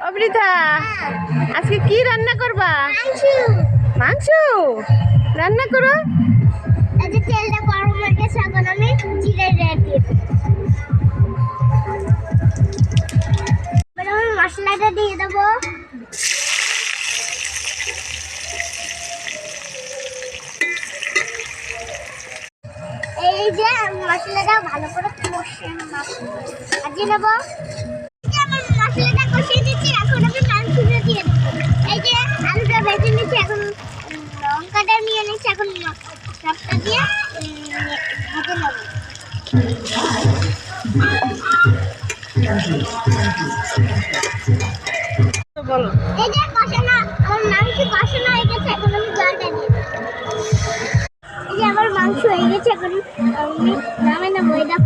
অবৃথা, আজকে কি রান্না করবা? মাংস রান্না করো। এই যে তেলটা গরম হয়ে গেছে, এখন আমি জিরে দিয়ে দেব। এবার আমি মশলাটা দিয়ে দেব। এই যে মশলাটা ভালো করে কষিয়ে নেব। মশলাটা কষিয়ে দিচ্ছি, এখন আমি মাংসটা দিয়ে দেবো। এই যে আলুটা ভেজে নিচ্ছি, এখন লঙ্কাটা নিয়ে নিচ্ছি, এখন সবটা দিয়ে ভেজে নেব। বলো। এই যে কষানো, আমার মাংস কষানো হয়ে গেছে, এখন আমি জলটা দিয়ে দেবো। এই যে আমার মাংস হয়ে গেছে, এখন আমি নামে নেবো। এটা